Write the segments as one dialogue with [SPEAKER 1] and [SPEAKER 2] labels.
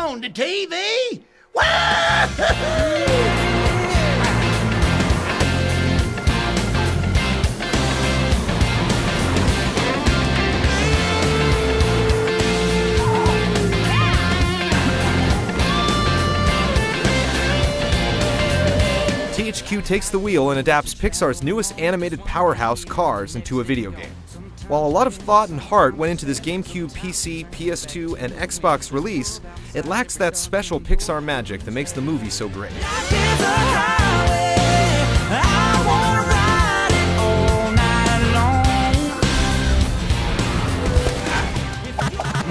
[SPEAKER 1] on the TV. Woo!
[SPEAKER 2] THQ takes the wheel and adapts Pixar's newest animated powerhouse, Cars, into a video game. While a lot of thought and heart went into this GameCube, PC, PS2, and Xbox release, it lacks that special Pixar magic that makes the movie so great.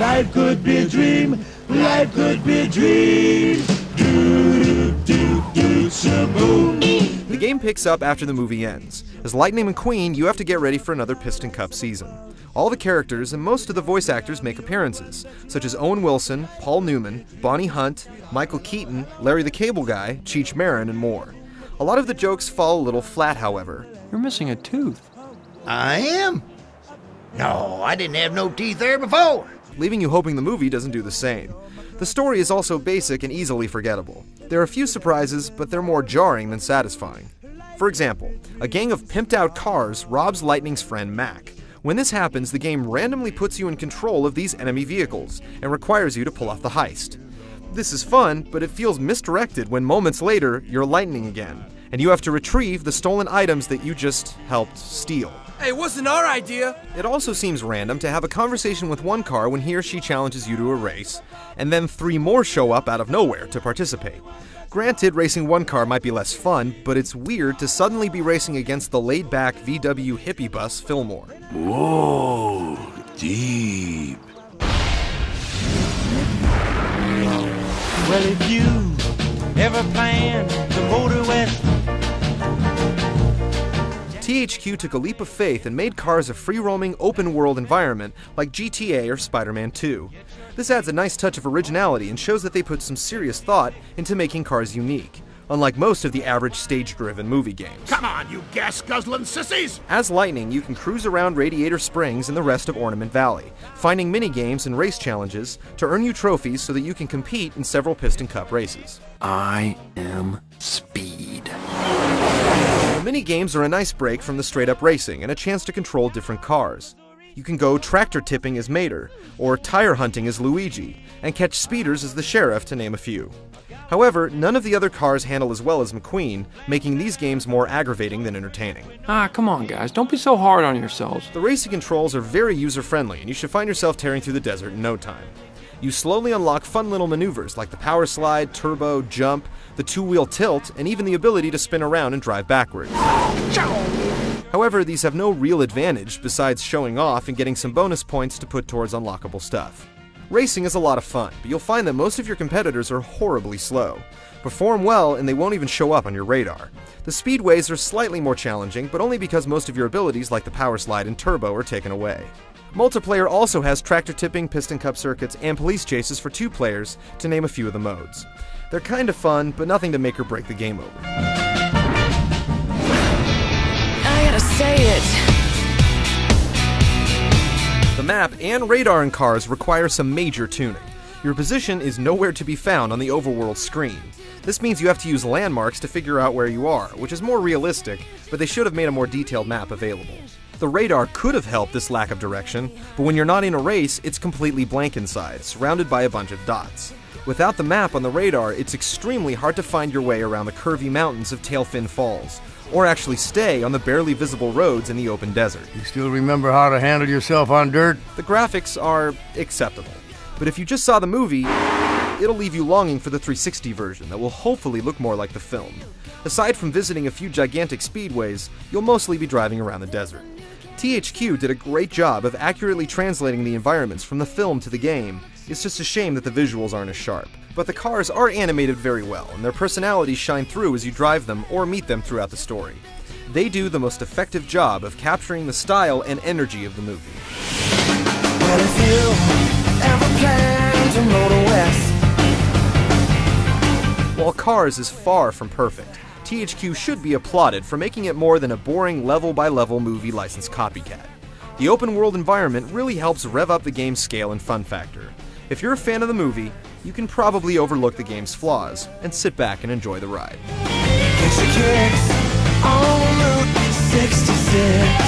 [SPEAKER 3] Life could be a dream, life could be a dream.
[SPEAKER 2] The game picks up after the movie ends. As Lightning McQueen, you have to get ready for another Piston Cup season. All the characters and most of the voice actors make appearances, such as Owen Wilson, Paul Newman, Bonnie Hunt, Michael Keaton, Larry the Cable Guy, Cheech Marin, and more. A lot of the jokes fall a little flat, however.
[SPEAKER 4] You're missing a tooth.
[SPEAKER 1] I am? No, I didn't have no teeth there before.
[SPEAKER 2] Leaving you hoping the movie doesn't do the same. The story is also basic and easily forgettable. There are a few surprises, but they're more jarring than satisfying. For example, a gang of pimped-out cars robs Lightning's friend Mac. When this happens, the game randomly puts you in control of these enemy vehicles and requires you to pull off the heist. This is fun, but it feels misdirected when moments later, you're Lightning again, and you have to retrieve the stolen items that you just helped steal.
[SPEAKER 5] Hey, it wasn't our idea!
[SPEAKER 2] It also seems random to have a conversation with one car when he or she challenges you to a race, and then 3 more show up out of nowhere to participate. Granted, racing one car might be less fun, but it's weird to suddenly be racing against the laid-back VW hippie bus Fillmore.
[SPEAKER 3] Whoa, deep.
[SPEAKER 6] Well, if you ever plan to motor west,
[SPEAKER 2] THQ took a leap of faith and made Cars a free-roaming, open-world environment like GTA or Spider-Man 2. This adds a nice touch of originality and shows that they put some serious thought into making Cars unique, unlike most of the average stage-driven movie games.
[SPEAKER 1] Come on, you gas-guzzling sissies!
[SPEAKER 2] As Lightning, you can cruise around Radiator Springs and the rest of Ornament Valley, finding mini-games and race challenges to earn you trophies so that you can compete in several Piston Cup races.
[SPEAKER 4] I am Speed.
[SPEAKER 2] The mini-games are a nice break from the straight-up racing and a chance to control different cars. You can go tractor tipping as Mater, or tire hunting as Luigi, and catch speeders as the sheriff, to name a few. However, none of the other cars handle as well as McQueen, making these games more aggravating than entertaining.
[SPEAKER 4] Ah, come on guys, don't be so hard on yourselves.
[SPEAKER 2] The racing controls are very user-friendly, and you should find yourself tearing through the desert in no time. You slowly unlock fun little maneuvers like the power slide, turbo, jump, the 2-wheel tilt, and even the ability to spin around and drive backwards. However, these have no real advantage besides showing off and getting some bonus points to put towards unlockable stuff. Racing is a lot of fun, but you'll find that most of your competitors are horribly slow. Perform well and they won't even show up on your radar. The speedways are slightly more challenging, but only because most of your abilities like the power slide and turbo are taken away. Multiplayer also has tractor tipping, Piston Cup circuits, and police chases for 2 players, to name a few of the modes. They're kinda fun, but nothing to make or break the game over.
[SPEAKER 7] I gotta say it.
[SPEAKER 2] The map and radar in Cars require some major tuning. Your position is nowhere to be found on the overworld screen. This means you have to use landmarks to figure out where you are, which is more realistic, but they should have made a more detailed map available. The radar could have helped this lack of direction, but when you're not in a race, it's completely blank inside, surrounded by a bunch of dots. Without the map on the radar, it's extremely hard to find your way around the curvy mountains of Tailfin Falls, or actually stay on the barely visible roads in the open desert.
[SPEAKER 3] You still remember how to handle yourself on dirt?
[SPEAKER 2] The graphics are acceptable, but if you just saw the movie, it'll leave you longing for the 360 version that will hopefully look more like the film. Aside from visiting a few gigantic speedways, you'll mostly be driving around the desert. THQ did a great job of accurately translating the environments from the film to the game. It's just a shame that the visuals aren't as sharp. But the cars are animated very well, and their personalities shine through as you drive them or meet them throughout the story. They do the most effective job of capturing the style and energy of the movie.
[SPEAKER 6] well, if you ever plan to motor west.
[SPEAKER 2] While Cars is far from perfect, THQ should be applauded for making it more than a boring level-by-level movie licensed copycat. The open-world environment really helps rev up the game's scale and fun factor. If you're a fan of the movie, you can probably overlook the game's flaws and sit back and enjoy the ride.
[SPEAKER 6] Get your kicks on Route 66.